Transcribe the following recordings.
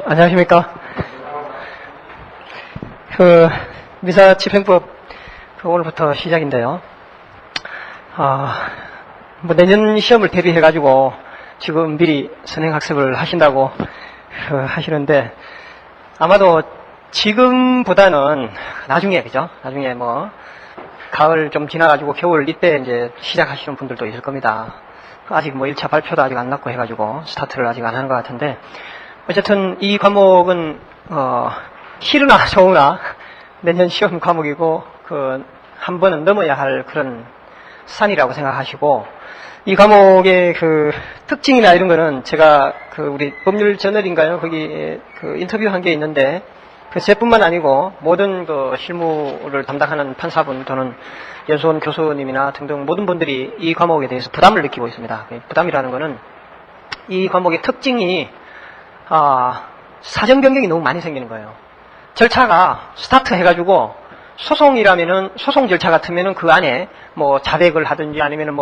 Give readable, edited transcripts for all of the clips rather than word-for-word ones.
안녕하십니까. 민사집행법 오늘부터 시작인데요. 내년 시험을 대비해가지고 지금 미리 선행학습을 하신다고 하시는데, 아마도 지금보다는 나중에, 그죠? 나중에 가을 좀 지나가지고 겨울 이때 이제 시작하시는 분들도 있을 겁니다. 아직 1차 발표도 아직 안 났고 해가지고 스타트를 아직 안 하는 것 같은데, 어쨌든 이 과목은 싫으나 좋으나 내년 시험 과목이고 한 번은 넘어야 할 그런 산이라고 생각하시고, 이 과목의 특징이나 이런 거는 제가 우리 법률 저널인가요? 거기 인터뷰한 게 있는데, 제뿐만 아니고 모든 실무를 담당하는 판사분 또는 연수원 교수님이나 등등 모든 분들이 이 과목에 대해서 부담을 느끼고 있습니다. 부담이라는 거는 이 과목의 특징이 사정 변경이 너무 많이 생기는 거예요. 절차가 스타트 해가지고 소송이라면은 소송 절차 같으면은 그 안에 자백을 하든지 아니면은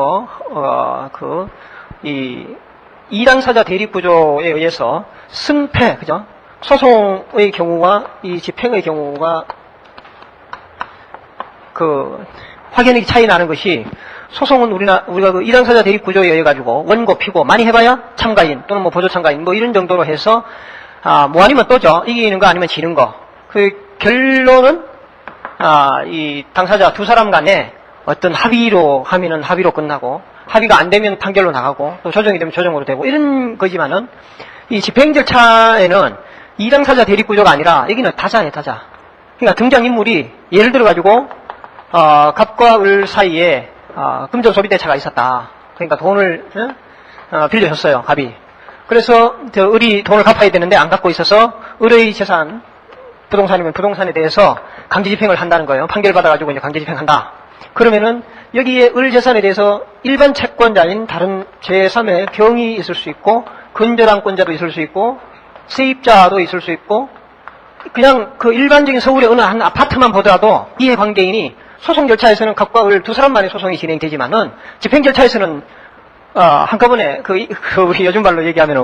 이 이당사자 대립 구조에 의해서 승패, 그죠? 소송의 경우와 이 집행의 경우가 확연히 차이 나는 것이, 소송은 우리가 이당사자 대립 구조에 의해 가지고 원고 피고 많이 해봐야 참가인 또는 보조 참가인 이런 정도로 해서 아니면 또죠. 이기는 거 아니면 지는 거. 결론은 이 당사자 두 사람 간에 어떤 합의로 하면은 합의로 끝나고, 합의가 안 되면 판결로 나가고, 또 조정이 되면 조정으로 되고 이런 거지만은, 이 집행 절차에는 이당사자 대립 구조가 아니라 여기는 타자예요, 타자. 그러니까 등장인물이 예를 들어 가지고 갑과 을 사이에 금전 소비 대차가 있었다. 그러니까 돈을 빌려줬어요, 갑이. 그래서 을이 돈을 갚아야 되는데 안 갚고 있어서 을의 재산, 부동산이면 부동산에 대해서 강제 집행을 한다는 거예요. 판결 받아가지고 이제 강제 집행한다. 그러면은 여기에 을 재산에 대해서 일반 채권자인 다른 제3의 병이 있을 수 있고, 근저당권자도 있을 수 있고, 세입자도 있을 수 있고, 그냥 일반적인 서울의 어느 한 아파트만 보더라도 이해관계인이, 소송 절차에서는 갑과 을 두 사람만의 소송이 진행되지만은 집행 절차에서는 한꺼번에 우리 요즘 말로 얘기하면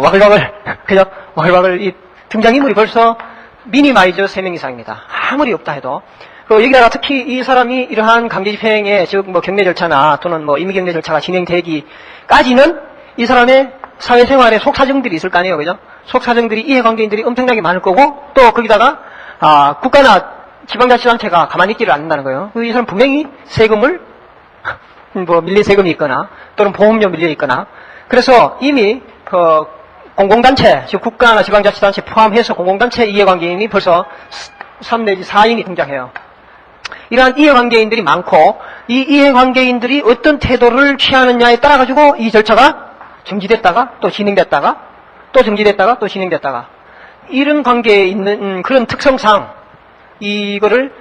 와글와글 이 등장인물이 벌써 미니마이저 3명 이상입니다. 아무리 없다 해도. 여기다가 특히 이 사람이 이러한 강제 집행에, 즉 경매 절차나 또는 임의경매 절차가 진행되기까지는 이 사람의 사회생활에 속사정들이 있을 거 아니에요, 그죠? 속사정들이, 이해관계인들이 엄청나게 많을 거고, 또 거기다가 국가나 지방자치단체가 가만히 있지를 않는다는 거예요. 이 사람 분명히 세금을 밀린 세금이 있거나 또는 보험료 밀려 있거나, 그래서 이미 공공단체, 즉 국가나 지방자치단체 포함해서 공공단체 이해관계인이 벌써 3 내지 4인이 등장해요. 이러한 이해관계인들이 많고, 이 이해관계인들이 어떤 태도를 취하느냐에 따라 가지고 이 절차가 정지됐다가 또 진행됐다가 또 정지됐다가 또 진행됐다가, 이런 관계에 있는 그런 특성상 이거를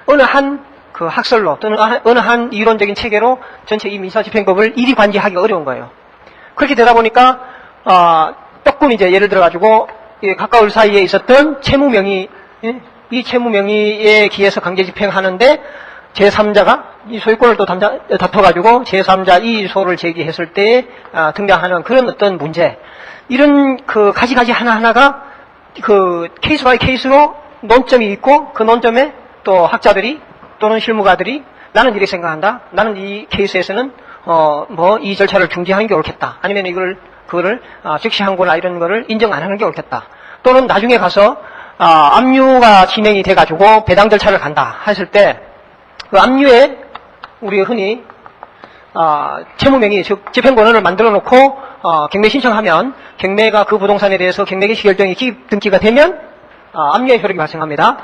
어느 한 학설로 또는 어느 한 이론적인 체계로 전체 이 민사집행법을 일이 관리하기가 어려운 거예요. 그렇게 되다 보니까 조금 이제 예를 들어 가지고 가까울 사이에 있었던 채무명의, 이 채무명의에 기해서 강제 집행하는데 제3자가 이 소유권을 또 다퉈가지고 제3자 이의소를 제기했을 때 등장하는 그런 어떤 문제, 이런 가지가지 하나하나가 케이스 바이 케이스로 논점이 있고, 그 논점에 또 학자들이 또는 실무가들이 나는 이렇게 생각한다, 나는 이 케이스에서는 이 절차를 중지하는 게 옳겠다, 아니면 그거를 즉시항고나 이런 거를 인정 안 하는 게 옳겠다, 또는 나중에 가서 압류가 진행이 돼가지고 배당 절차를 간다 했을 때, 그 압류에 우리 흔히 채무명의, 즉 집행권을 만들어 놓고 경매 신청하면, 경매가 그 부동산에 대해서 경매 개시 결정이 기입 등기가 되면 압류의 효력이 발생합니다.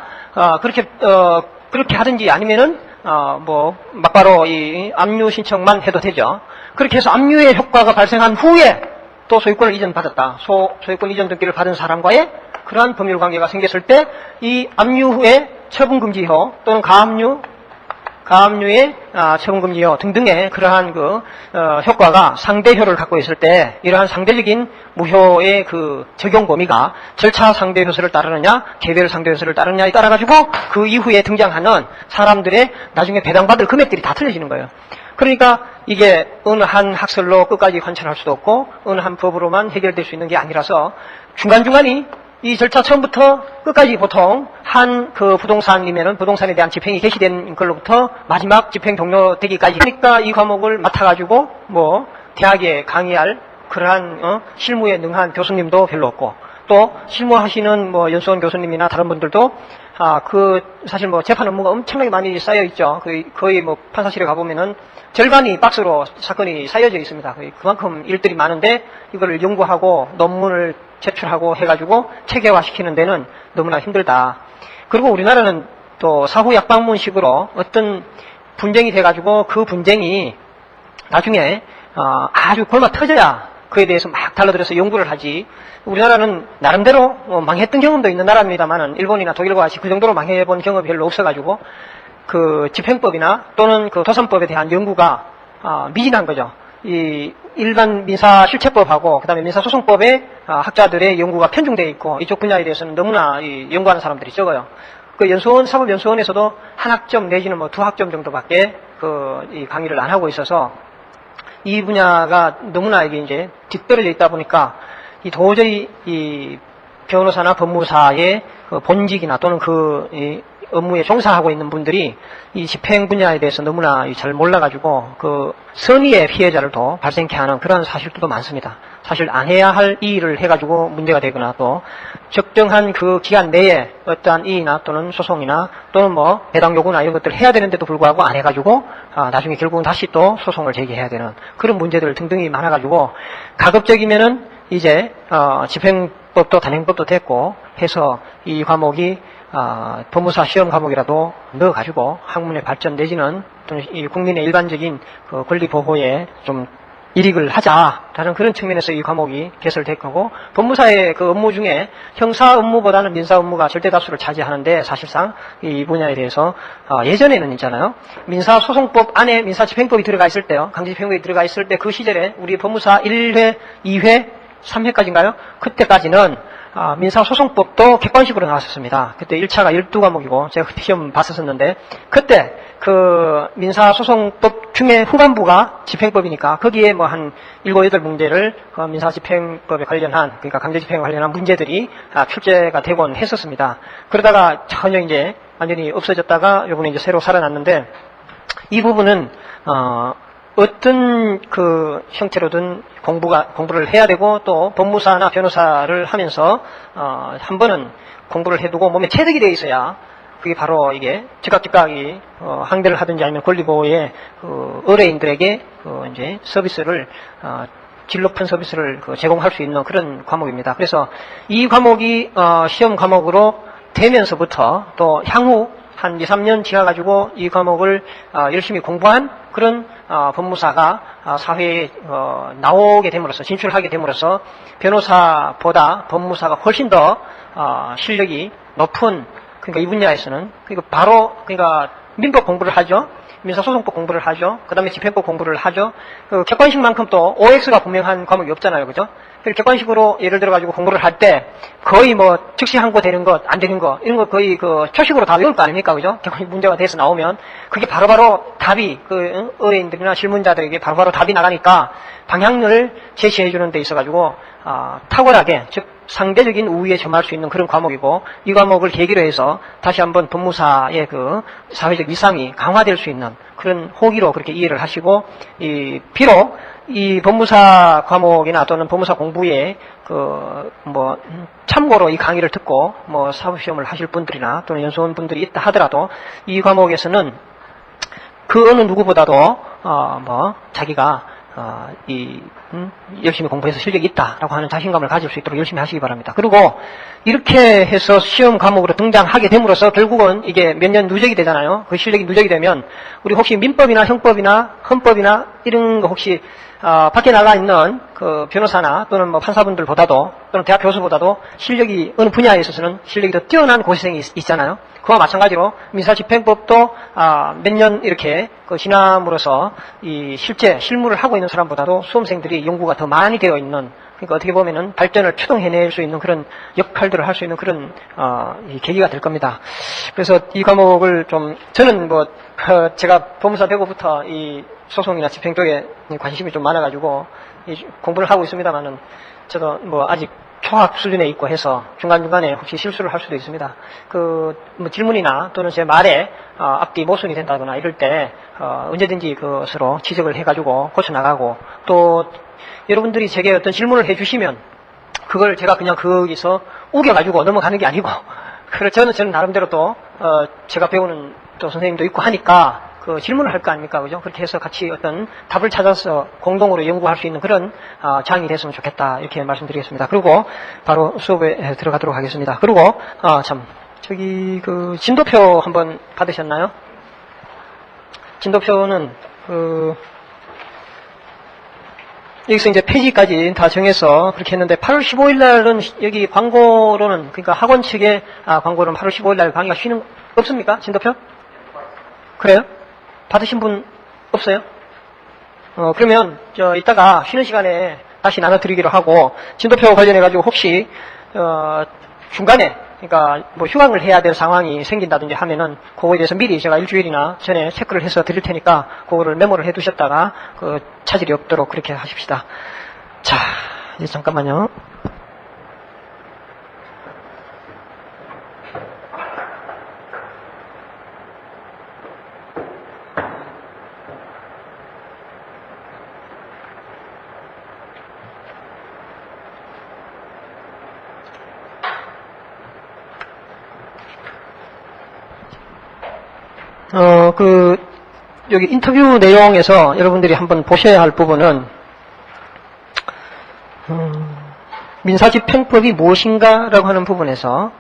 그렇게 하든지 아니면은 막바로 이 압류 신청만 해도 되죠. 그렇게 해서 압류의 효과가 발생한 후에 또 소유권을 이전받았다, 소유권 이전 등기를 받은 사람과의 그러한 법률 관계가 생겼을 때, 이 압류 후에 처분금지효 또는 가압류의 처분금지효 등등의 그러한 효과가 상대효를 갖고 있을 때, 이러한 상대적인 무효의 적용 범위가 절차 상대효소를 따르느냐 개별 상대효소를 따르느냐에 따라 가지고 그 이후에 등장하는 사람들의 나중에 배당받을 금액들이 다 틀려지는 거예요. 그러니까 이게 어느 한 학설로 끝까지 관찰할 수도 없고 어느 한 법으로만 해결될 수 있는 게 아니라서 중간중간이 이 절차 처음부터 끝까지 보통 한 그 부동산이면은 부동산에 대한 집행이 개시된 걸로부터 마지막 집행 종료되기까지 하니까 이 과목을 맡아가지고 뭐 대학에 강의할 그러한 실무에 능한 교수님도 별로 없고 또 실무하시는 뭐 연수원 교수님이나 다른 분들도 사실 뭐 재판 업무가 엄청나게 많이 쌓여 있죠. 거의 뭐 판사실에 가보면은 절반이 박스로 사건이 쌓여져 있습니다. 그만큼 일들이 많은데 이거를 연구하고 논문을 제출하고 해가지고 체계화시키는 데는 너무나 힘들다. 그리고 우리나라는 또 사후 약방문식으로 어떤 분쟁이 돼가지고 그 분쟁이 나중에 아주 골마 터져야 그에 대해서 막 달라들어서 연구를 하지. 우리나라는 나름대로 망했던 경험도 있는 나라입니다만은 일본이나 독일과 같이 그 정도로 망해본 경험이 별로 없어가지고 그 집행법이나 또는 그 도산법에 대한 연구가 미진한 거죠. 이 일반 민사실체법하고 그다음에 민사소송법에 학자들의 연구가 편중되어 있고 이쪽 분야에 대해서는 너무나 연구하는 사람들이 적어요. 그 연수원 사법연수원에서도 한 학점 내지는 뭐 두 학점 정도밖에 이 강의를 안 하고 있어서 이 분야가 너무나 이게 이제 뒤떨어져 있다 보니까 도저히 이 변호사나 법무사의 그 본직이나 또는 이 업무에 종사하고 있는 분들이 이 집행 분야에 대해서 너무나 잘 몰라가지고 그 선의의 피해자를 더 발생케 하는 그런 사실들도 많습니다. 사실 안 해야 할 이 일을 해가지고 문제가 되거나 또 적정한 그 기간 내에 어떠한 이의나 또는 소송이나 또는 뭐 배당 요구나 이런 것들을 해야 되는데도 불구하고 안 해가지고 나중에 결국은 다시 또 소송을 제기해야 되는 그런 문제들 등등이 많아가지고 가급적이면은 이제 집행법도 단행법도 됐고 해서 이 과목이 법무사 시험 과목이라도 넣어가지고 학문의 발전 내지는 또는 이 국민의 일반적인 그 권리 보호에 좀 이익을 하자라는 그런 측면에서 이 과목이 개설될 거고 법무사의 그 업무 중에 형사 업무보다는 민사 업무가 절대 다수를 차지하는데 사실상 이 분야에 대해서 예전에는 있잖아요. 민사소송법 안에 민사집행법이 들어가 있을 때요. 강제집행법이 들어가 있을 때 그 시절에 우리 법무사 1회, 2회, 3회까지인가요? 그때까지는 민사소송법도 객관식으로 나왔었습니다. 그때 1차가 12과목이고 제가 그때 시험 봤었는데 그때 그 민사소송법 중에 후반부가 집행법이니까 거기에 뭐 한 7, 8문제를 민사집행법에 관련한 그러니까 강제집행에 관련한 문제들이 출제가 되곤 했었습니다. 그러다가 전혀 이제 완전히 없어졌다가 요번에 이제 새로 살아났는데 이 부분은 어떤 그 형태로든 공부를 해야 되고 또 법무사나 변호사를 하면서 한 번은 공부를 해두고 몸에 체득이 돼 있어야 그게 바로 이게 즉각 항대를 하든지 아니면 권리보호에 의뢰인들에게 이제 서비스를 질 높은 서비스를 제공할 수 있는 그런 과목입니다. 그래서 이 과목이 시험 과목으로 되면서부터 또 향후 한 2, 3년 지나가지고 이 과목을 열심히 공부한 그런 법무사가 사회에 나오게 됨으로써 진출하게 됨으로써 변호사보다 법무사가 훨씬 더 실력이 높은 그러니까 이 분야에서는 그러니까 민법 공부를 하죠. 민사소송법 공부를 하죠. 그 다음에 집행법 공부를 하죠. 객관식만큼 또 OX가 분명한 과목이 없잖아요. 그죠? 객관식으로 예를 들어가지고 공부를 할 때 거의 뭐 즉시 항고 되는 것, 안 되는 것, 이런 거 거의 표식으로 다 외울 거 아닙니까? 그죠? 객관식 문제가 돼서 나오면 그게 바로바로 답이 의뢰인들이나 실문자들에게 바로바로 답이 나가니까 방향을 제시해주는 데 있어가지고 탁월하게, 즉 상대적인 우위에 점할 수 있는 그런 과목이고 이 과목을 계기로 해서 다시 한번 법무사의 그 사회적 위상이 강화될 수 있는 그런 호기로 그렇게 이해를 하시고 비록 이 법무사 과목이나 또는 법무사 공부에 참고로 이 강의를 듣고 사법시험을 하실 분들이나 또는 연수원 분들이 있다 하더라도 이 과목에서는 그 어느 누구보다도 자기가 열심히 공부해서 실력이 있다라고 하는 자신감을 가질 수 있도록 열심히 하시기 바랍니다. 그리고 이렇게 해서 시험 과목으로 등장하게 됨으로써 결국은 이게 몇 년 누적이 되잖아요. 그 실력이 누적이 되면 우리 혹시 민법이나 형법이나 헌법이나 이런 거 혹시 밖에 나가 있는 그 변호사나 또는 판사분들보다도 또는 대학 교수보다도 실력이 어느 분야에 있어서는 실력이 더 뛰어난 고시생이 있잖아요. 그와 마찬가지로 민사집행법도 몇 년 이렇게 지남으로써 실제 실무를 하고 있는 사람보다도 수험생들이 연구가 더 많이 되어 있는 그러니까 어떻게 보면은 발전을 추동해낼 수 있는 그런 역할들을 할 수 있는 그런 계기가 될 겁니다. 그래서 이 과목을 저는 제가 법무사 되고부터 이 소송이나 집행 쪽에 관심이 좀 많아가지고 공부를 하고 있습니다만은 저도 아직 초학 수준에 있고 해서 중간중간에 혹시 실수를 할 수도 있습니다. 뭐 질문이나 또는 제 말에 앞뒤 모순이 된다거나 이럴 때 언제든지 그것으로 지적을 해가지고 고쳐나가고, 또 여러분들이 제게 어떤 질문을 해주시면 그걸 제가 그냥 거기서 우겨가지고 넘어가는 게 아니고, 저는 나름대로 또 제가 배우는 또 선생님도 있고 하니까 그 질문을 할 거 아닙니까, 그죠? 그렇게 해서 같이 어떤 답을 찾아서 공동으로 연구할 수 있는 그런 장이 됐으면 좋겠다, 이렇게 말씀드리겠습니다. 그리고 바로 수업에 들어가도록 하겠습니다. 그리고 저기 진도표 한번 받으셨나요? 진도표는 여기서 이제 폐지까지 다 정해서 그렇게 했는데, 8월 15일 날은 여기 광고로는, 그러니까 학원 측의 광고로는 8월 15일 날 강의가 쉬는 없습니까? 진도표? 그래요? 받으신 분 없어요? 그러면 이따가 쉬는 시간에 다시 나눠드리기로 하고, 진도표 관련해가지고 혹시 중간에, 그러니까 뭐 휴강을 해야 될 상황이 생긴다든지 하면은 그거에 대해서 미리 제가 일주일이나 전에 체크를 해서 드릴 테니까 그거를 메모를 해 두셨다가 차질이 없도록 그렇게 하십시다. 자, 이제 잠깐만요. 여기 인터뷰 내용에서 여러분들이 한번 보셔야 할 부분은, 민사집행법이 무엇인가라고 하는 부분에서,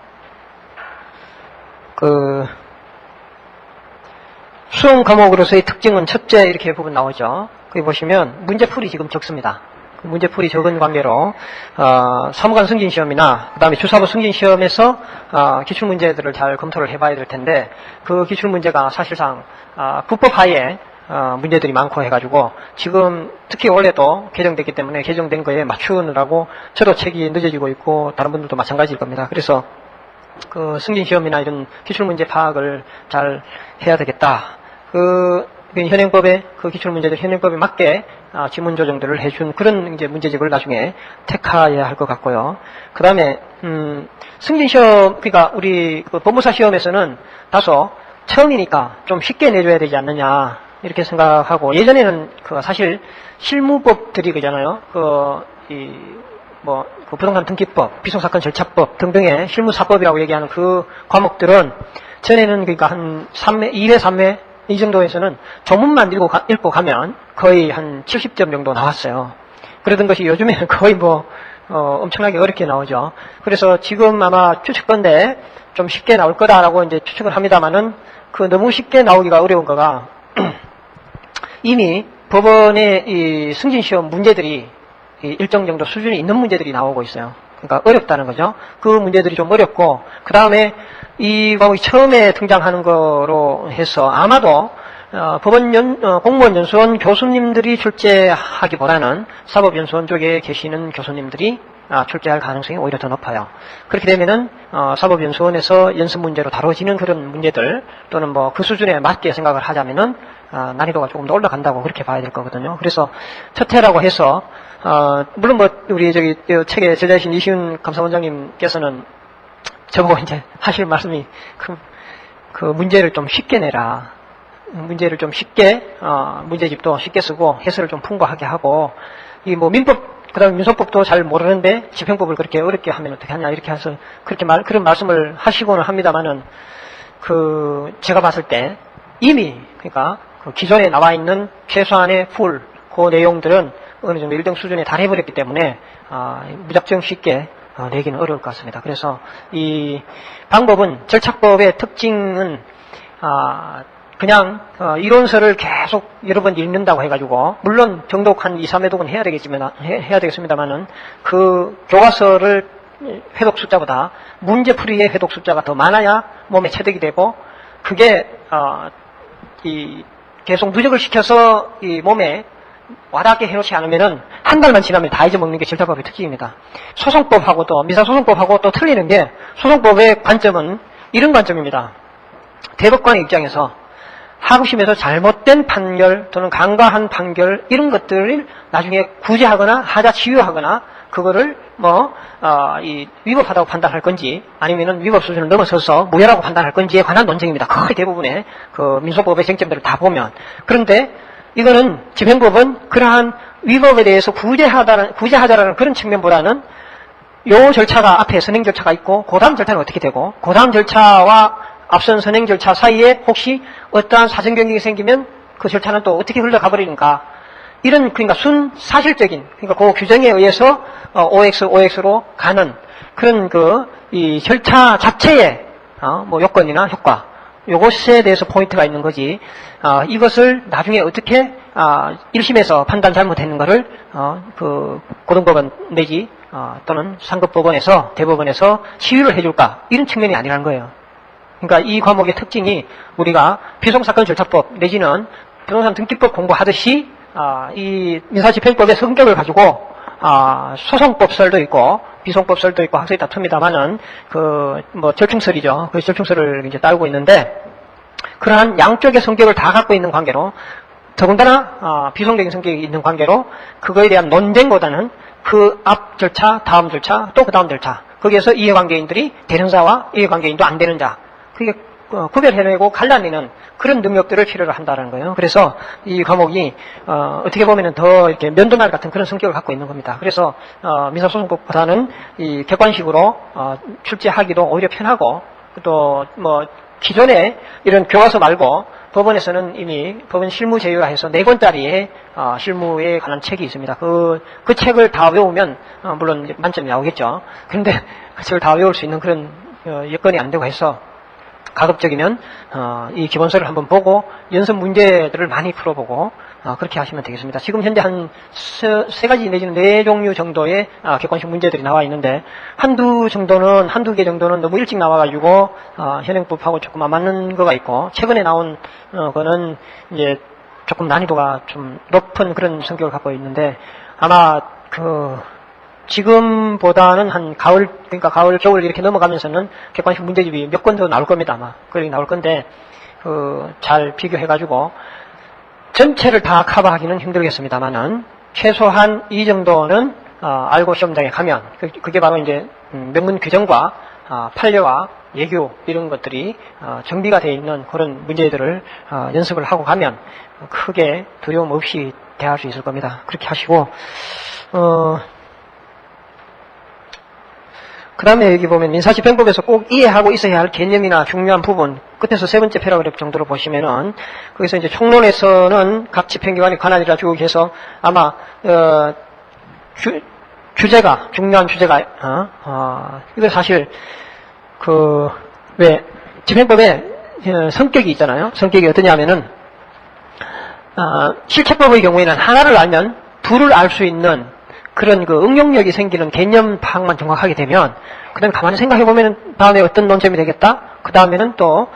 수험 과목으로서의 특징은 첫째, 이렇게 부분 나오죠. 거기 보시면 문제풀이 지금 적습니다. 문제풀이 적은 관계로 사무관 승진시험이나 그 다음에 주사부 승진시험에서 기출문제들을 잘 검토를 해봐야 될 텐데, 그 기출문제가 사실상 불법 하에 문제들이 많고 해가지고 지금 특히 올해도 개정됐기 때문에 개정된 거에 맞추느라고 저도 책이 늦어지고 있고 다른 분들도 마찬가지일 겁니다. 그래서 승진시험이나 이런 기출문제 파악을 잘 해야 되겠다. 현행법에 기출문제들 현행법에 맞게 지문 조정들을 해준 그런 이제 문제집을 나중에 택해야 할 것 같고요. 그 다음에 승진시험, 그러니까 우리 법무사 시험에서는 다소 처음이니까 좀 쉽게 내줘야 되지 않느냐, 이렇게 생각하고, 예전에는 사실 실무법들이 그잖아요. 부동산 등기법, 비속사건 절차법 등등의 실무사법이라고 얘기하는 그 과목들은 전에는 그러니까 한 2회, 3회 이 정도에서는 조문만 읽고 가면 거의 한 70점 정도 나왔어요. 그러던 것이 요즘에는 거의 엄청나게 어렵게 나오죠. 그래서 지금 아마 추측건데 좀 쉽게 나올 거다라고 이제 추측을 합니다만은, 너무 쉽게 나오기가 어려운 거가 이미 법원의 이 승진시험 문제들이 일정 정도 수준이 있는 문제들이 나오고 있어요. 그러니까 어렵다는 거죠. 그 문제들이 좀 어렵고, 그 다음에 이 과목이 처음에 등장하는 거로 해서 아마도 공무원 연수원 교수님들이 출제하기보다는 사법연수원 쪽에 계시는 교수님들이 출제할 가능성이 오히려 더 높아요. 그렇게 되면은 사법연수원에서 연습 문제로 다뤄지는 그런 문제들, 또는 그 수준에 맞게 생각을 하자면은 난이도가 조금 더 올라간다고 그렇게 봐야 될 거거든요. 그래서 첫 해라고 해서 물론 우리 책의 제자이신 이시훈 감사원장님께서는 저보고 이제 하실 말씀이 그 문제를 좀 쉽게 내라. 문제를 좀 쉽게, 문제집도 쉽게 쓰고 해설을 좀 풍부하게 하고, 민법, 그 다음에 민소법도 잘 모르는데 집행법을 그렇게 어렵게 하면 어떻게 하냐, 이렇게 해서 그런 말씀을 하시고는 합니다만은, 제가 봤을 때 이미, 그러니까 기존에 나와 있는 최소한의 그 내용들은 어느 정도 일정 수준에 달해버렸기 때문에, 무작정 쉽게 내기는 어려울 것 같습니다. 그래서 이 방법은, 절차법의 특징은 그냥 이론서를 계속 여러 번 읽는다고 해가지고, 물론 정독 한 2, 3회독은 해야 되겠습니다만은 그 교과서를 회독 숫자보다 문제풀이의 회독 숫자가 더 많아야 몸에 체득이 되고, 그게 계속 누적을 시켜서 이 몸에 와닿게 해놓지 않으면은 한 달만 지나면 다 잊어먹는 게 절차법의 특징입니다. 소송법하고도, 민사소송법하고 또 틀리는 게, 소송법의 관점은 이런 관점입니다. 대법관의 입장에서 하급심에서 잘못된 판결 또는 간과한 판결, 이런 것들을 나중에 구제하거나 하자 치유하거나 그거를 이 위법하다고 판단할 건지 아니면은 위법 수준을 넘어서서 무효라고 판단할 건지에 관한 논쟁입니다. 거의 대부분의 그 민소법의 쟁점들을 다 보면. 그런데 이거는 집행법은 그러한 위법에 대해서 구제하자라는 그런 측면보다는 요 절차가 앞에 선행 절차가 있고 그 다음 절차는 어떻게 되고 그 다음 절차와 앞선 선행 절차 사이에 혹시 어떠한 사정 변경이 생기면 그 절차는 또 어떻게 흘러가 버리는가 이런 그러니까 사실적인 그러니까 그 규정에 의해서 OX로 가는 그런 이 절차 자체의 요건이나 효과 요것에 대해서 포인트가 있는 거지 이것을 나중에 어떻게 1심에서 판단 잘못했는 거를 고등법원 내지 또는 상급법원에서 대법원에서 시유를 해줄까 이런 측면이 아니라는 거예요. 그러니까 이 과목의 특징이 우리가 피송사건 절차법 내지는 부동산 등기법 공부하듯이 이 민사집행법의 성격을 가지고 소송법설도 있고 비송법설도 있고 학설이 다툽니다만은 절충설이죠. 그 절충설을 이제 따르고 있는데 그러한 양쪽의 성격을 다 갖고 있는 관계로 더군다나 비송적인 성격이 있는 관계로 그거에 대한 논쟁보다는 그 앞 절차, 다음 절차, 또 그 다음 절차 거기에서 이해관계인들이 되는 자와 이해관계인도 안 되는 자 그게 구별해내고 갈라내는 그런 능력들을 필요로 한다는 거예요. 그래서 이 과목이 어떻게 보면은 더 이렇게 면도날 같은 그런 성격을 갖고 있는 겁니다. 그래서 민사소송법보다는 이 객관식으로 출제하기도 오히려 편하고 또 기존에 이런 교과서 말고 법원에서는 이미 법원 실무 제휴해서 4권짜리의 실무에 관한 책이 있습니다. 그 책을 다 외우면 물론 이제 만점이 나오겠죠. 그런데 그 책을 다 외울 수 있는 그런 여건이 안 되고 해서 가급적이면 이 기본서를 한번 보고 연습 문제들을 많이 풀어보고 그렇게 하시면 되겠습니다. 지금 현재 한 세 가지 내지는 4종류 정도의 객관식 문제들이 나와 있는데 한두 개 정도는 너무 일찍 나와가지고 현행법하고 조금 안 맞는 거가 있고 최근에 나온 거는 이제 조금 난이도가 좀 높은 그런 성격을 갖고 있는데 아마 지금보다는 한 가을, 겨울 이렇게 넘어가면서는 객관식 문제집이 몇 권 더 나올 겁니다, 아마. 그렇게 나올 건데, 잘 비교해가지고, 전체를 다 커버하기는 힘들겠습니다만은, 최소한 이 정도는, 알고 시험장에 가면, 그게 바로 이제, 명문 규정과, 판례와 예규, 이런 것들이, 정비가 되어 있는 그런 문제들을, 연습을 하고 가면, 크게 두려움 없이 대할 수 있을 겁니다. 그렇게 하시고, 그 다음에 여기 보면 민사집행법에서 꼭 이해하고 있어야 할 개념이나 중요한 부분 끝에서 3번째 패러그래프 정도로 보시면은 거기서 이제 총론에서는 각 집행기관이 관할이라 쭉 해서 아마 주제가 중요한 주제가 이거 사실 왜 집행법에 성격이 있잖아요. 성격이 어떠냐면은 실체법의 경우에는 하나를 알면 둘을 알 수 있는 그런 응용력이 생기는 개념 파악만 정확하게 되면, 그 다음에 가만히 생각해보면 다음에 어떤 논점이 되겠다? 그 다음에는 또,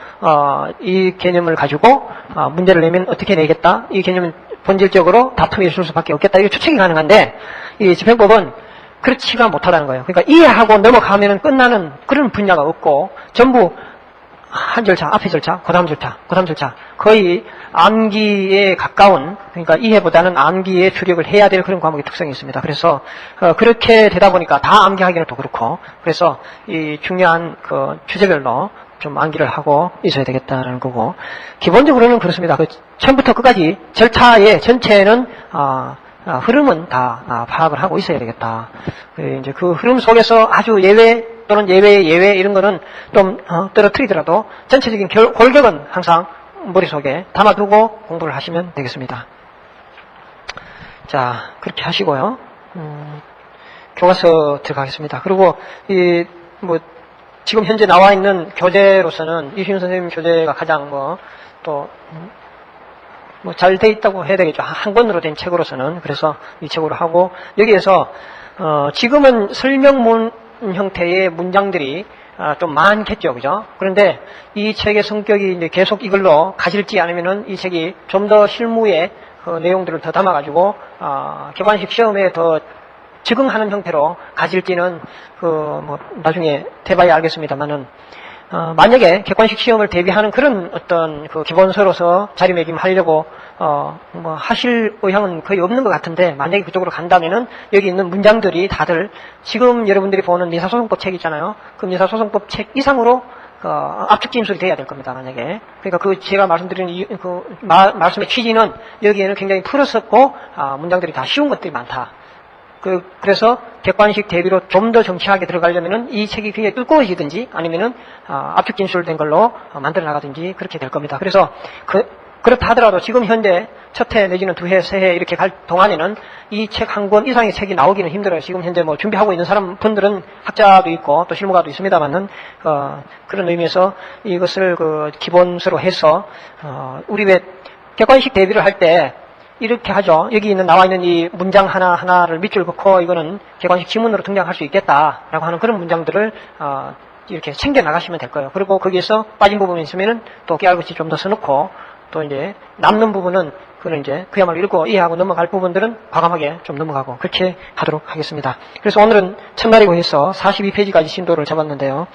이 개념을 가지고, 문제를 내면 어떻게 내겠다? 이 개념은 본질적으로 다툼이 있을 수밖에 없겠다. 이게 추측이 가능한데, 이 집행법은 그렇지가 못하다는 거예요. 그러니까 이해하고 넘어가면은 끝나는 그런 분야가 없고, 전부 한 절차, 앞에 절차, 그 다음 절차, 그 다음 절차. 거의 암기에 가까운, 그러니까 이해보다는 암기에 주력을 해야 될 그런 과목의 특성이 있습니다. 그래서, 그렇게 되다 보니까 다 암기하기는 또 그렇고, 그래서 이 중요한 주제별로 좀 암기를 하고 있어야 되겠다라는 거고, 기본적으로는 그렇습니다. 처음부터 끝까지 절차의 전체는, 흐름은 다 파악을 하고 있어야 되겠다. 이제 그 흐름 속에서 아주 예외 또는 예외 이런 거는 좀 떨어뜨리더라도 전체적인 골격은 항상 머릿속에 담아두고 공부를 하시면 되겠습니다. 자, 그렇게 하시고요. 교과서 들어가겠습니다. 그리고 지금 현재 나와 있는 교재로서는 이시윤 선생님 교재가 가장 잘 돼 있다고 해야 되겠죠. 한 권으로 된 책으로서는. 그래서 이 책으로 하고, 여기에서, 지금은 설명문 형태의 문장들이 좀 많겠죠. 그죠? 그런데 이 책의 성격이 이제 계속 이걸로 가실지 아니면은 이 책이 좀 더 실무의 내용들을 더 담아가지고, 객관식 시험에 더 적응하는 형태로 가질지는, 나중에 돼봐야 알겠습니다만은, 만약에 객관식 시험을 대비하는 그런 어떤 그 기본서로서 자리매김하려고 뭐 하실 의향은 거의 없는 것 같은데, 만약에 그쪽으로 간다면은 여기 있는 문장들이 다들 지금 여러분들이 보는 민사소송법 책 있잖아요. 그 민사소송법 책 이상으로 압축 진술이 돼야 될 겁니다, 만약에. 그러니까 제가 말씀드리는 말씀의 취지는 여기에는 굉장히 풀었었고, 문장들이 다 쉬운 것들이 많다. 그래서 객관식 대비로 좀 더 정치하게 들어가려면은 이 책이 굉장히 두꺼워지든지 아니면은 압축 진술된 걸로 만들어 나가든지 그렇게 될 겁니다. 그래서 그렇다 하더라도 지금 현재 첫 해 내지는 두 해, 세 해 이렇게 갈 동안에는 이 책 한 권 이상의 책이 나오기는 힘들어요. 지금 현재 뭐 준비하고 있는 분들은 학자도 있고 또 실무가도 있습니다만은 그런 의미에서 이것을 기본서로 해서 우리 왜 객관식 대비를 할 때 이렇게 하죠. 여기 나와 있는 이 문장 하나를 밑줄 긋고 이거는 객관식 지문으로 등장할 수 있겠다라고 하는 그런 문장들을 이렇게 챙겨 나가시면 될 거예요. 그리고 거기에서 빠진 부분이 있으면은 또 깨알같이 좀 더 써놓고, 또 이제 남는 부분은 그걸 이제 그야말로 읽고 이해하고 넘어갈 부분들은 과감하게 좀 넘어가고 그렇게 하도록 하겠습니다. 그래서 오늘은 첫날이고 해서 42페이지까지 진도를 잡았는데요.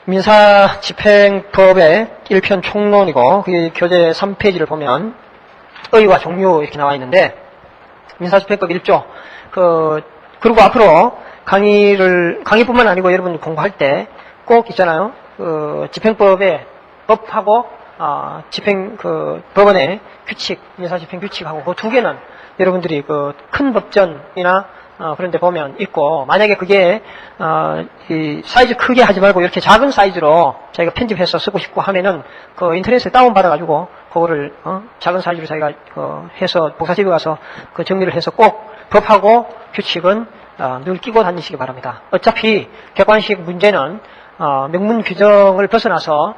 민사집행법의 1편 총론이고, 그 교재 3페이지를 보면 의와 종류 이렇게 나와 있는데, 민사집행법 1조. 그리고 앞으로 강의뿐만 아니고 여러분 공부할 때 꼭 있잖아요. 집행법의 법하고, 법원의 규칙, 민사집행 규칙하고 그 두 개는 여러분들이 큰 법전이나 그런 데 보면 있고, 만약에 그게 이 사이즈 크게 하지 말고 이렇게 작은 사이즈로 자기가 편집해서 쓰고 싶고 하면은 인터넷에 다운받아 가지고 그거를 작은 사이즈로 자기가 해서 복사집에 가서 정리를 해서 꼭 법하고 규칙은 늘 끼고 다니시기 바랍니다. 어차피 객관식 문제는 명문 규정을 벗어나서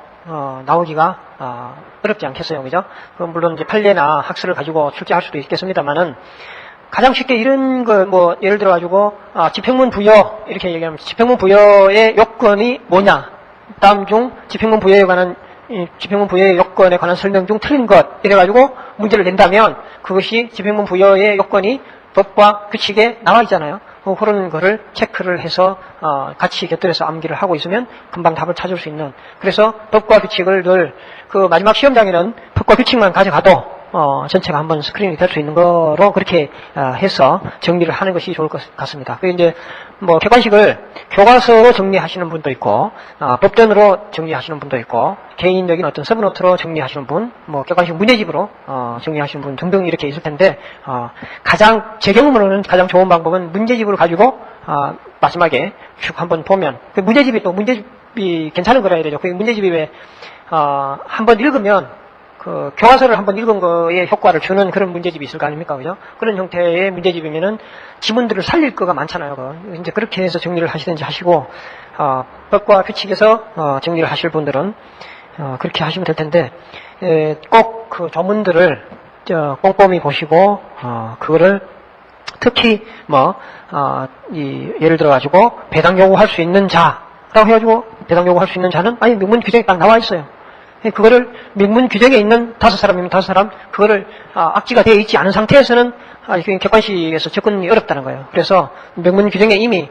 나오기가 어렵지 않겠어요, 그죠? 물론 이제 판례나 학설을 가지고 출제할 수도 있겠습니다만은, 가장 쉽게 이런 예를 들어가지고, 집행문 부여, 이렇게 얘기하면, 집행문 부여의 요건이 뭐냐? 다음 중, 집행문 부여에 관한, 집행문 부여의 요건에 관한 설명 중 틀린 것, 이래가지고 문제를 낸다면, 그것이 집행문 부여의 요건이 법과 규칙에 나와 있잖아요. 그런 거를 체크를 해서, 같이 곁들여서 암기를 하고 있으면 금방 답을 찾을 수 있는. 그래서 법과 규칙을 늘, 마지막 시험장에는 법과 규칙만 가져가도, 전체가 한번 스크린이 될 수 있는 거로 그렇게 해서 정리를 하는 것이 좋을 것 같습니다. 그리고 이제 객관식을 교과서로 정리하시는 분도 있고, 법전으로 정리하시는 분도 있고, 개인적인 어떤 서브노트로 정리하시는 분, 객관식 문제집으로 정리하시는 분 등등 이렇게 있을 텐데, 제 경험으로는 가장 좋은 방법은 문제집을 가지고 마지막에 쭉 한번 보면, 문제집이 괜찮은 거라 해야 되죠. 그 문제집이 왜 한번 읽으면 교과서를 한번 읽은 거에 효과를 주는 그런 문제집이 있을 거 아닙니까? 그죠? 그런 형태의 문제집이면은 지문들을 살릴 거가 많잖아요. 이제 그렇게 해서 정리를 하시든지 하시고, 법과 규칙에서 정리를 하실 분들은 그렇게 하시면 될 텐데, 꼭 조문들을 꼼꼼히 보시고, 그거를 특히 예를 들어가지고 배당 요구할 수 있는 자라고 해가지고 배당 요구할 수 있는 자는 아예 명문 규정에 딱 나와 있어요. 그거를 명문 규정에 있는 5사람이면 5사람, 그거를 악지가 되어 있지 않은 상태에서는 객관식에서 접근이 어렵다는 거예요. 그래서 명문 규정에 이미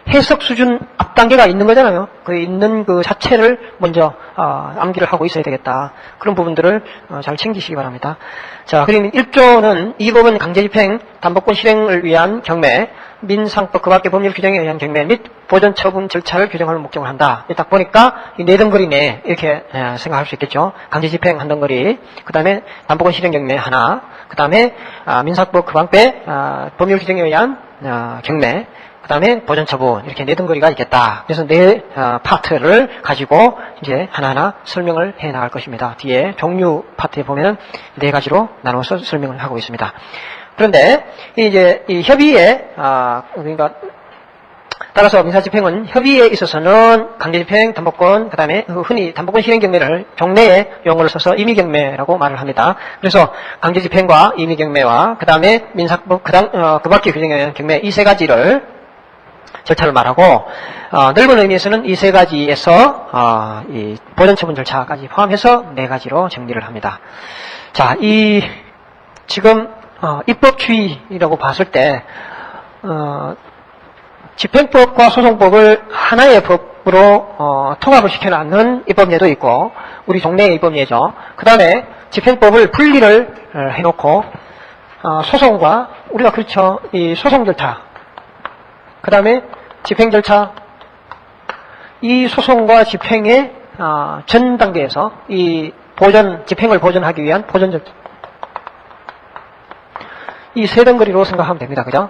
해석 수준 앞 단계가 있는 거잖아요. 그 있는 그 자체를 먼저 암기를 하고 있어야 되겠다. 그런 부분들을 잘 챙기시기 바랍니다. 자, 그러면 1조는 이 법은 강제집행, 단법권 실행을 위한 경매, 민상법 그 밖의 법률 규정에 의한 경매 및 보전 처분 절차를 규정할 목적을 한다. 딱 보니까 이 네 덩거리네 이렇게 생각할 수 있겠죠. 강제집행 한 덩거리, 그 다음에 단법권 실행 경매 하나, 그 다음에 민사법 그 밖의 법률 규정에 의한 경매, 그 다음에 보전 처분, 이렇게 네 덩거리가 있겠다. 그래서 네 파트를 가지고 이제 하나하나 설명을 해 나갈 것입니다. 뒤에 종류 파트에 보면은 네 가지로 나눠서 설명을 하고 있습니다. 그런데 이제 이 협의에 그러니까 따라서 민사집행은 협의에 있어서는 강제집행, 단법권, 그 다음에 흔히 단법권 실행 경매를 종래의 용어를 써서 임의경매라고 말을 합니다. 그래서 강제집행과 임의경매와 그 다음에 민사법 그 밖의 규정에 의한 경매 이 세 가지를 절차를 말하고, 넓은 의미에서는 이 세 가지에서 이 보전처분 절차까지 포함해서 네 가지로 정리를 합니다. 자, 지금 입법주의라고 봤을 때 집행법과 소송법을 하나의 법 통합을 시켜놨는 입법례도 있고 우리 동네의 입법례죠. 그 다음에 집행법을 분리를 해놓고 소송과 우리가 그렇죠. 이 소송 절차, 그 다음에 집행 절차, 이 소송과 집행의 전 단계에서 이 집행을 보존하기 위한 보존 절차, 이 세 덩어리로 생각하면 됩니다. 그죠?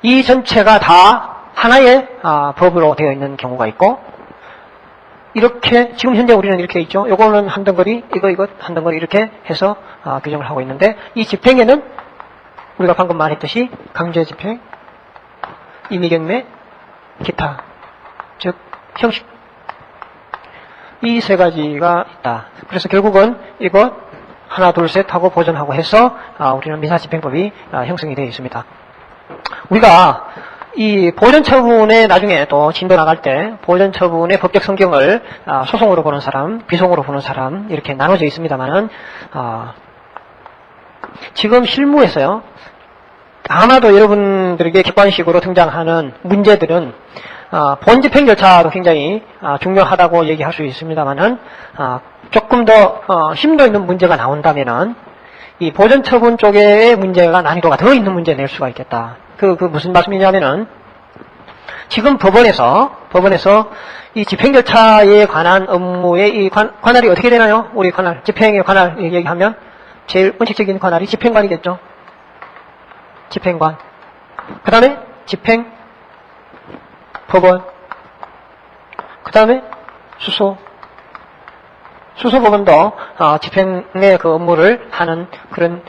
이 전체가 다 하나의 법으로 되어 있는 경우가 있고, 이렇게 지금 현재 우리는 이렇게 있죠. 요거는 한 덩어리, 이거 한 덩어리 이렇게 해서 규정을 하고 있는데, 이 집행에는 우리가 방금 말했듯이 강제 집행, 임의경매, 기타, 즉 형식, 이 세 가지가 있다. 그래서 결국은 이거 하나 둘 셋 하고 보존하고 해서 우리는 민사집행법이 형성이 되어 있습니다. 우리가 이 보존처분에 나중에 또 진도 나갈 때 보존처분의 법적 성경을 소송으로 보는 사람, 비송으로 보는 사람 이렇게 나눠져 있습니다만은 지금 실무에서요, 아마도 여러분들에게 객관식으로 등장하는 문제들은 본집행 절차도 굉장히 중요하다고 얘기할 수 있습니다만은 조금 더 심도 있는 문제가 나온다면은 이 보존처분 쪽의 문제가 난이도가 더 있는 문제 낼 수가 있겠다. 그 무슨 말씀이냐면은 지금 법원에서 이 집행 절차에 관한 업무의 이 관할이 어떻게 되나요? 우리 관할, 집행의 관할 얘기하면 제일 원칙적인 관할이 집행관이겠죠. 집행관. 그 다음에 집행 법원. 그 다음에 수소법원도 집행의 그 업무를 하는 그런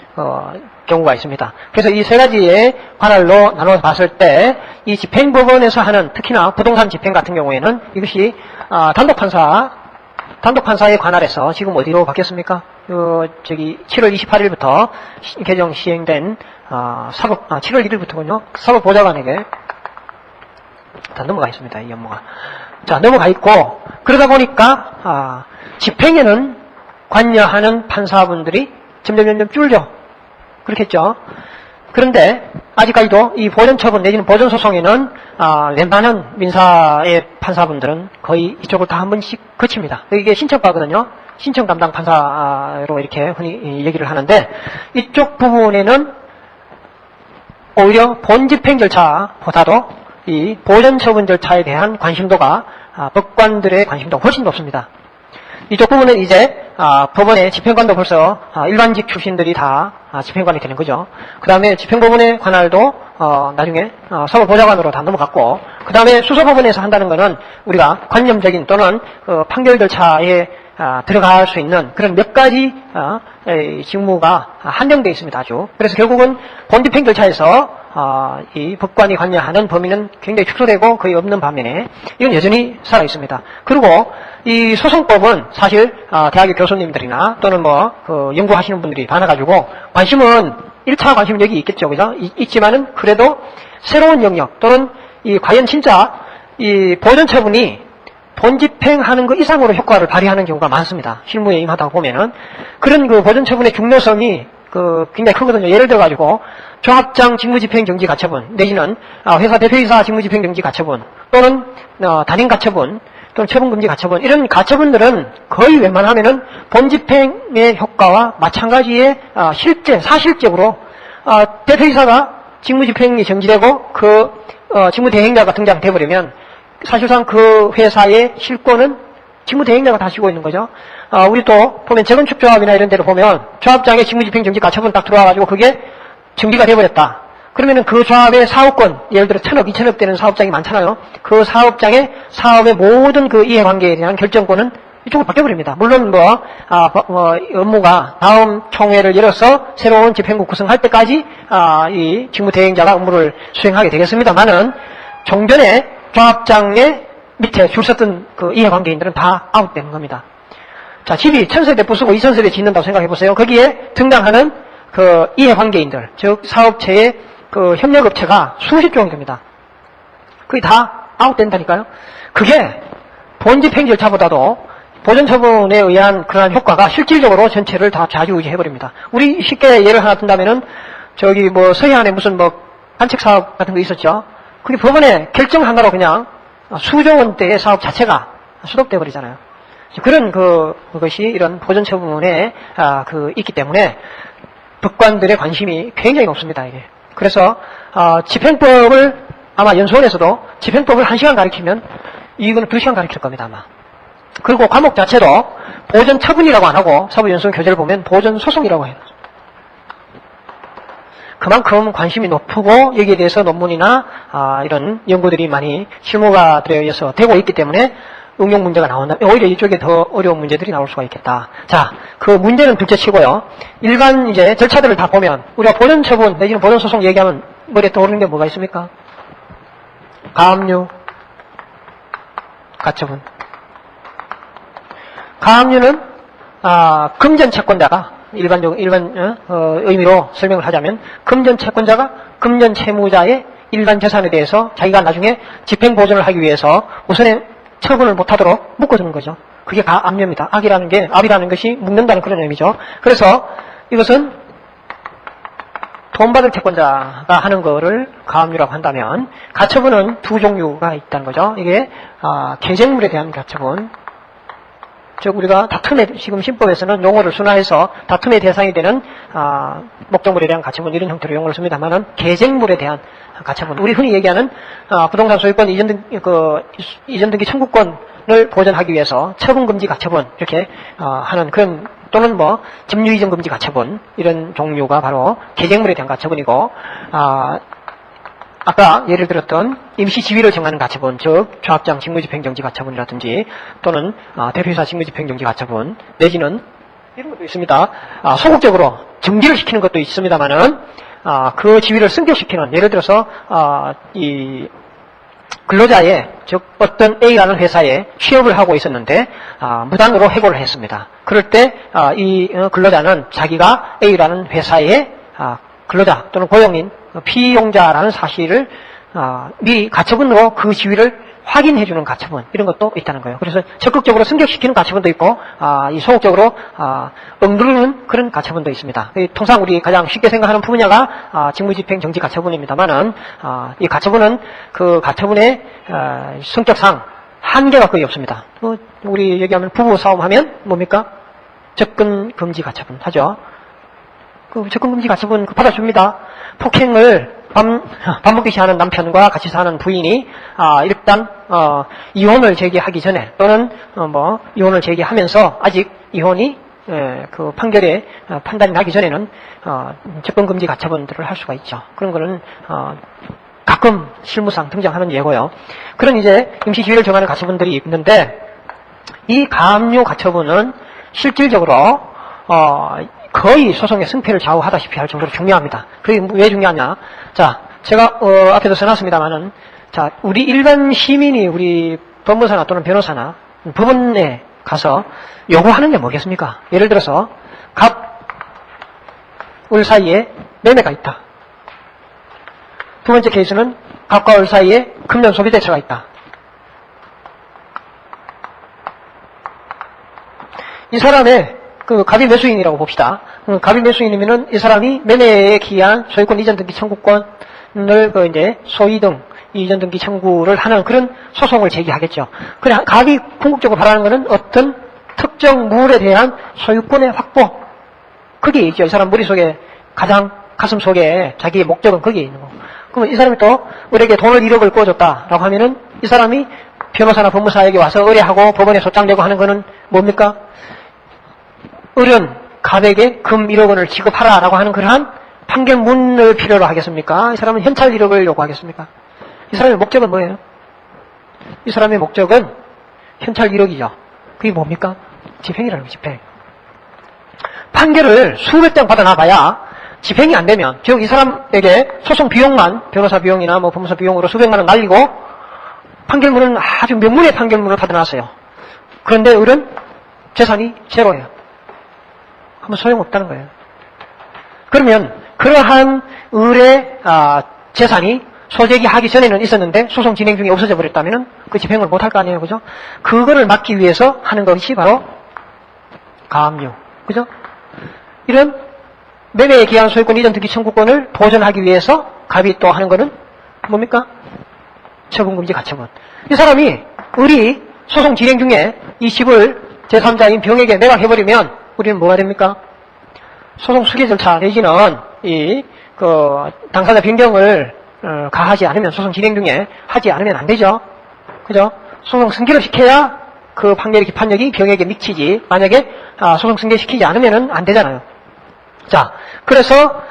경우가 있습니다. 그래서 이 세 가지의 관할로 나눠 봤을 때 이 집행법원에서 하는, 특히나 부동산 집행 같은 경우에는 이것이 단독판사의 관할에서 지금 어디로 바뀌었습니까? 7월 28일부터 개정 시행된 7월 1일부터군요. 사법보좌관에게 다 넘어가 있습니다. 이 업무가. 자, 넘어가 있고, 그러다 보니까 집행에는 관여하는 판사분들이 점점 줄죠. 그렇겠죠. 그런데 아직까지도 이 보존처분 내지는 보존소송에는 웬만한 민사의 판사분들은 거의 이쪽을 다 한 번씩 거칩니다. 이게 신청받거든요. 신청 담당 판사로 이렇게 흔히 얘기를 하는데, 이쪽 부분에는 오히려 본집행 절차보다도 이 보존처분 절차에 대한 관심도가 법관들의 관심도가 훨씬 높습니다. 이쪽 부분은 이제 법원의 집행관도 벌써 일반직 출신들이 다 집행관이 되는 거죠. 그 다음에 집행법원의 관할도 나중에 사법보좌관으로 다 넘어갔고, 그 다음에 수소법원에서 한다는 것은 우리가 관념적인 또는 판결 절차에 들어갈 수 있는 그런 몇 가지 직무가 한정되어 있습니다. 아주. 그래서 결국은 본집행 절차에서 이 법관이 관여하는 범위는 굉장히 축소되고 거의 없는 반면에 이건 여전히 살아 있습니다. 그리고 이 소송법은 사실 대학의 교수님들이나 또는 연구하시는 분들이 많아가지고 관심은 1차 관심은 여기 있겠죠, 그죠? 있지만은 그래도 새로운 영역 또는 과연 진짜 이 보존처분이 본집행하는 것 이상으로 효과를 발휘하는 경우가 많습니다. 실무에 임하다 보면은 그런 그 보존처분의 중요성이 굉장히 크거든요. 예를 들어가지고 조합장 직무집행정지가처분 내지는 회사 대표이사 직무집행정지가처분 또는 단행가처분 또는 처분금지가처분, 이런 가처분들은 거의 웬만하면은 본집행의 효과와 마찬가지의 사실적으로 대표이사가 직무집행이 정지되고 직무대행자가 등장돼버리면 사실상 그 회사의 실권은 직무대행자가 다 쥐고 있는 거죠. 우리 또 보면 재건축조합이나 이런 데로 보면 조합장의 직무집행정지 가처분 딱 들어와가지고 그게 정지가 돼버렸다. 그러면은 그 조합의 사업권, 예를 들어 1,000억, 2,000억 되는 사업장이 많잖아요. 그 사업장의 사업의 모든 그 이해관계에 대한 결정권은 이쪽으로 바뀌어버립니다. 물론 업무가 다음 총회를 열어서 새로운 집행국 구성할 때까지 이 직무대행자가 업무를 수행하게 되겠습니다만은 종전에 조합장의 밑에 줄 섰던 그 이해관계인들은 다 아웃되는 겁니다. 자, 집이 1,000세대 부수고 2,000세대 짓는다고 생각해 보세요. 거기에 등장하는 그 이해관계인들, 즉 사업체의 그 협력업체가 수십 종이 됩니다. 그게 다 아웃된다니까요. 그게 본집행 절차보다도 보존처분에 의한 그러한 효과가 실질적으로 전체를 다 좌지우지해버립니다. 우리 쉽게 예를 하나 든다면은 서해안에 무슨 관책사업 같은 거 있었죠. 그게 법원에 결정 하나로 그냥 수조 원대의 사업 자체가 수독돼 버리잖아요. 그런 그것이 이런 보존 처분에 있기 때문에 법관들의 관심이 굉장히 높습니다. 이게. 그래서 집행법을 아마 연수원에서도 집행법을 1시간 가르치면 이거는 2시간 가르칠 겁니다. 아마. 그리고 과목 자체도 보존 처분이라고 안 하고 사법연수원 교재를 보면 보존 소송이라고 해요. 그만큼 관심이 높고 여기에 대해서 논문이나 이런 연구들이 많이 실무가 들어서 되고 있기 때문에 응용 문제가 나온다. 오히려 이쪽에 더 어려운 문제들이 나올 수가 있겠다. 자, 그 문제는 둘째치고요. 일반 이제 절차들을 다 보면 우리가 보존 처분 내지는 보존 소송 얘기하면 머리에 떠오르는 게 뭐가 있습니까? 가압류, 가처분. 가압류는 금전 채권자가 일반 의미로 설명을 하자면 금전 채권자가 금전 채무자의 일반 재산에 대해서 자기가 나중에 집행 보존을 하기 위해서 우선에 처분을 못하도록 묶어두는 거죠. 그게 가압류입니다. 압이라는 것이 묶는다는 그런 의미죠. 그래서 이것은 돈 받을 채권자가 하는 거를 가압류라고 한다면 가처분은 두 종류가 있다는 거죠. 이게 계쟁물에 대한 가처분, 즉 우리가 다툼에 지금 신법에서는 용어를 순화해서 다툼의 대상이 되는 목적물에 대한 가처분 이런 형태로 용어를 씁니다만은 계쟁물에 대한 가처분, 우리 흔히 얘기하는 부동산 소유권 이전 등기 청구권을 보존하기 위해서 처분금지 가처분 이렇게 하는 그런, 또는 뭐 점유 이전 금지 가처분 이런 종류가 바로 계쟁물에 대한 가처분이고, 아까 예를 들었던 임시 지위를 정하는 가처분, 즉 조합장 직무집행정지 가처분이라든지 또는 대표이사 직무집행정지 가처분 내지는 이런 것도 있습니다. 소극적으로 정지를 시키는 것도 있습니다만은 그 지위를 승격시키는, 예를 들어서 이 근로자의, 즉 어떤 A라는 회사에 취업을 하고 있었는데 무단으로 해고를 했습니다. 그럴 때 이 근로자는 자기가 A라는 회사의 근로자 또는 고용인 피용자라는 사실을 미리 가처분으로 그 지위를 확인해주는 가처분 이런 것도 있다는 거예요. 그래서 적극적으로 승격시키는 가처분도 있고 이 소극적으로 억누르는 그런 가처분도 있습니다. 통상 우리 가장 쉽게 생각하는 분야가 직무집행정지 가처분입니다만은 이 가처분은 그 가처분의 성격상 한계가 거의 없습니다. 우리 얘기하면 부부 싸움하면 뭡니까? 접근금지 가처분 하죠. 그 접근금지 가처분 받아줍니다. 폭행을 밥 먹듯이 하는 남편과 같이 사는 부인이 일단 이혼을 제기하기 전에 또는 이혼을 제기하면서 아직 이혼이 그 판결에 판단이 나기 전에는 접근금지 가처분들을 할 수가 있죠. 그런 거는 가끔 실무상 등장하는 예고요. 그런 이제 임시지위를 정하는 가처분들이 있는데 이 가압류 가처분은 실질적으로 거의 소송의 승패를 좌우하다시피 할 정도로 중요합니다. 그게 왜 중요하냐? 자, 제가 앞에도 써놨습니다만은, 자, 우리 일반 시민이 우리 법무사나 또는 변호사나 법원에 가서 요구하는 게 뭐겠습니까? 예를 들어서 갑, 을 사이에 매매가 있다. 두 번째 케이스는 갑과 을 사이에 금전 소비 대처가 있다. 이 사람의 그 갑이 매수인이라고 봅시다. 갑이 매수인이면은 이 사람이 매매에 기한 소유권 이전 등기 청구권을 이제 소위 등 이전 등기 청구를 하는 그런 소송을 제기하겠죠. 그래 갑이 궁극적으로 바라는 것은 어떤 특정 물에 대한 소유권의 확보. 그게 있죠. 이 사람 머릿속에 가장 가슴 속에 자기의 목적은 거기에 있는 거고. 그러면 이 사람이 또 을에게 돈을 1억을 꿔줬다라고 하면은 이 사람이 변호사나 법무사에게 와서 의뢰하고 법원에 소장되고 하는 거는 뭡니까? 을은 갑에게 금 1억 원을 지급하라라고 하는 그러한 판결문을 필요로 하겠습니까? 이 사람은 현찰 1억을 요구하겠습니까? 이 사람의 목적은 뭐예요? 이 사람의 목적은 현찰 1억이죠. 그게 뭡니까? 집행이라는 거예요. 집행. 판결을 수백 장 받아놔봐야 집행이 안 되면, 즉 이 사람에게 소송 비용만 변호사 비용이나 뭐 법무사 비용으로 수백만 원 날리고 판결문은 아주 명문의 판결문을 받아놨어요. 그런데 을은 재산이 제로예요. 하면 소용없다는 거예요. 그러면 그러한 을의 재산이 소재기하기 전에는 있었는데 소송 진행 중에 없어져 버렸다면 그 집행을 못할 거 아니에요. 그죠? 그거를 막기 위해서 하는 것이 바로 가압류. 그죠? 이런 매매에 기한 소유권 이전 등기 청구권을 보존하기 위해서 갑이 또 하는 거는 뭡니까? 처분금지 가처분. 이 사람이 우리 소송 진행 중에 이 집을 제3자인 병에게 매각해버리면 우리는 뭐가 됩니까? 소송 수기 절차 내지는 당사자 변경을 가하지 않으면, 소송 진행 중에 하지 않으면 안 되죠. 그죠? 소송 승계를 시켜야 그 판결의 기판력이 병에게 미치지, 만약에 소송 승계시키지 않으면 안 되잖아요. 자, 그래서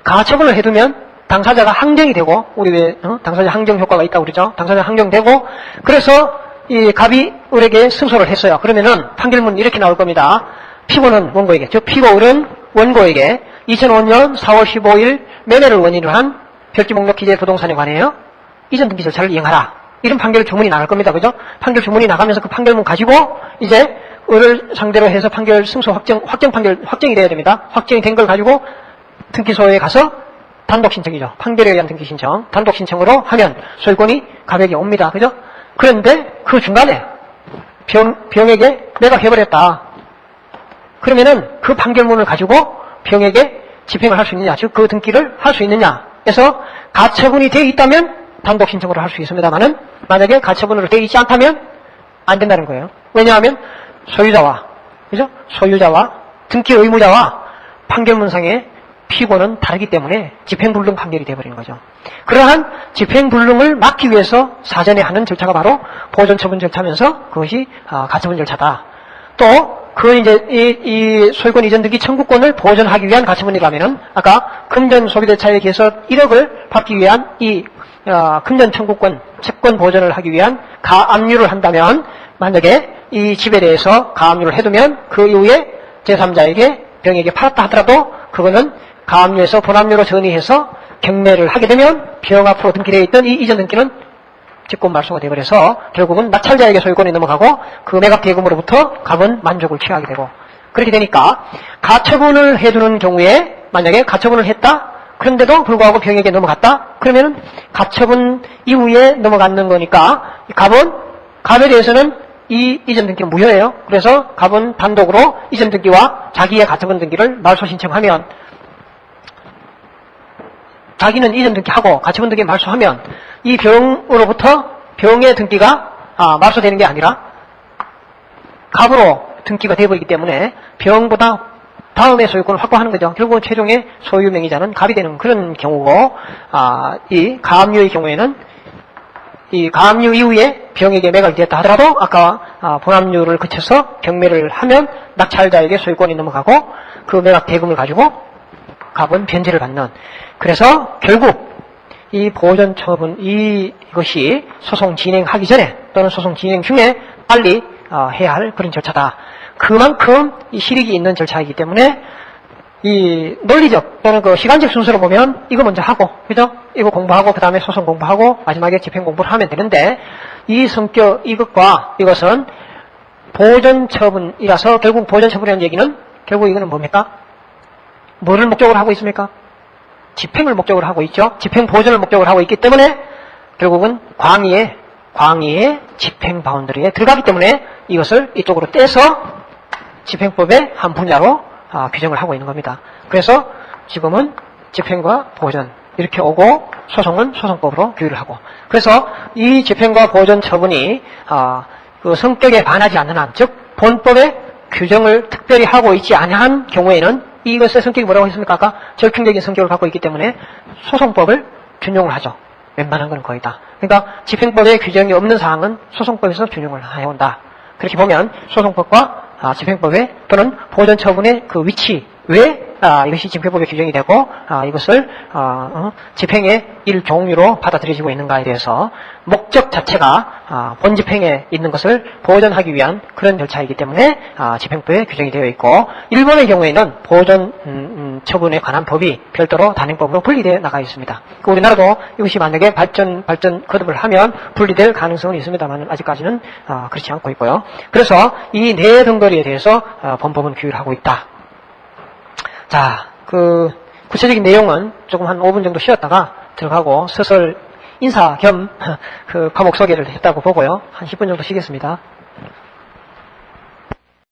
가처분을 해두면 당사자가 항정이 되고, 우리 왜 당사자 항정 효과가 있다고 그러죠? 당사자 항정되고, 그래서 이 갑이 을에게 승소를 했어요. 그러면은 판결문은 이렇게 나올 겁니다. 피고는 원고에게, 즉 피고을은 원고에게 2005년 4월 15일 매매를 원인으로 한 별지 목록 기재 부동산에 관하여 이전 등기 절차를 이행하라. 이런 판결 주문이 나갈 겁니다. 그죠? 판결 주문이 나가면서 그 판결문 가지고 이제 을을 상대로 해서 판결 승소 확정이 돼야 됩니다. 확정이 된 걸 가지고 등기소에 가서 단독 신청이죠. 판결에 의한 등기 신청. 단독 신청으로 하면 소유권이 갑에게 옵니다. 그죠? 그런데 그 중간에 병에게 매각해버렸다. 그러면은 그 판결문을 가지고 병에게 집행을 할 수 있느냐, 즉 그 등기를 할 수 있느냐 해서 가처분이 되어 있다면 단독 신청으로 할 수 있습니다만은 만약에 가처분으로 되어 있지 않다면 안 된다는 거예요. 왜냐하면 소유자와, 그죠? 소유자와 등기 의무자와 판결문상의 피고는 다르기 때문에 집행불능 판결이 되어버리는 거죠. 그러한 집행불능을 막기 위해서 사전에 하는 절차가 바로 보존처분 절차면서 그것이 가처분 절차다. 또 그 이제 이 소유권 이전 등기 청구권을 보존하기 위한 가처분이라면은 아까 금전 소비대차에 의해서 1억을 받기 위한 이 금전 청구권 채권 보존을 하기 위한 가압류를 한다면, 만약에 이 집에 대해서 가압류를 해두면 그 이후에 제3자에게 병에게 팔았다 하더라도 그거는 가압류에서 본압류로 전이해서 경매를 하게 되면 병 앞으로 등기되어 있던 이 이전 등기는 직권 말소가 되어버려서 결국은 낙찰자에게 소유권이 넘어가고 그 매각 대금으로부터 갑은 만족을 취하게 되고, 그렇게 되니까 가처분을 해두는 경우에 만약에 가처분을 했다 그런데도 불구하고 병에게 넘어갔다 그러면은 가처분 이후에 넘어가는 거니까 갑에 대해서는 이 이전 등기는 무효예요. 그래서 갑은 단독으로 이전 등기와 자기의 가처분 등기를 말소 신청하면, 자기는 이전 등기하고 가처분 등기 말소하면 이 병으로부터 병의 등기가 말소되는 게 아니라 갑으로 등기가 되어버리기 때문에 병보다 다음에 소유권을 확보하는 거죠. 결국은 최종의 소유 명의자는 갑이 되는 그런 경우고, 이 가압류의 경우에는 이 가압류 이후에 병에게 매각이 되었다 하더라도 아까 본압류를 거쳐서 경매를 하면 낙찰자에게 소유권이 넘어가고 그 매각 대금을 가지고 갑은 변제를 받는, 그래서 결국 이 보존 처분 이것이 소송 진행하기 전에 또는 소송 진행 중에 빨리 해야 할 그런 절차다. 그만큼 이 실익이 있는 절차이기 때문에 이 논리적 또는 그 시간적 순서로 보면 이거 먼저 하고, 그죠? 이거 공부하고 그 다음에 소송 공부하고 마지막에 집행 공부를 하면 되는데, 이 성격 이것과 이것은 보존 처분이라서 결국 보존 처분이라는 얘기는 결국 이거는 뭡니까? 뭐를 목적으로 하고 있습니까? 집행을 목적으로 하고 있죠. 집행 보존을 목적으로 하고 있기 때문에 결국은 광의의 집행 바운더리에 들어가기 때문에 이것을 이쪽으로 떼서 집행법의 한 분야로 규정을 하고 있는 겁니다. 그래서 지금은 집행과 보존 이렇게 오고 소송은 소송법으로 규율을 하고, 그래서 이 집행과 보존 처분이 그 성격에 반하지 않는 한, 즉 본법의 규정을 특별히 하고 있지 않은 경우에는 이것의 성격이 뭐라고 했습니까? 아까 절충적인 성격을 갖고 있기 때문에 소송법을 준용을 하죠. 웬만한 건 거의 다. 그러니까 집행법에 규정이 없는 사항은 소송법에서 준용을 해온다. 그렇게 보면 소송법과 집행법의 또는 보존처분의 그 위치, 왜 이것이 집행법에 규정이 되고 이것을 집행의 일종류로 받아들여지고 있는가에 대해서 목적 자체가 본 집행에 있는 것을 보존하기 위한 그런 절차이기 때문에 집행법에 규정이 되어 있고, 일본의 경우에는 보존 처분에 관한 법이 별도로 단행법으로 분리되어 나가 있습니다. 우리나라도 이것이 만약에 발전 거듭을 하면 분리될 가능성은 있습니다만 아직까지는 그렇지 않고 있고요. 그래서 이 네 덩어리에 대해서 본법은 규율하고 있다. 자, 그 구체적인 내용은 조금 한 5분 정도 쉬었다가 들어가고 서설 인사 겸 그 과목 소개를 했다고 보고요. 한 10분 정도 쉬겠습니다.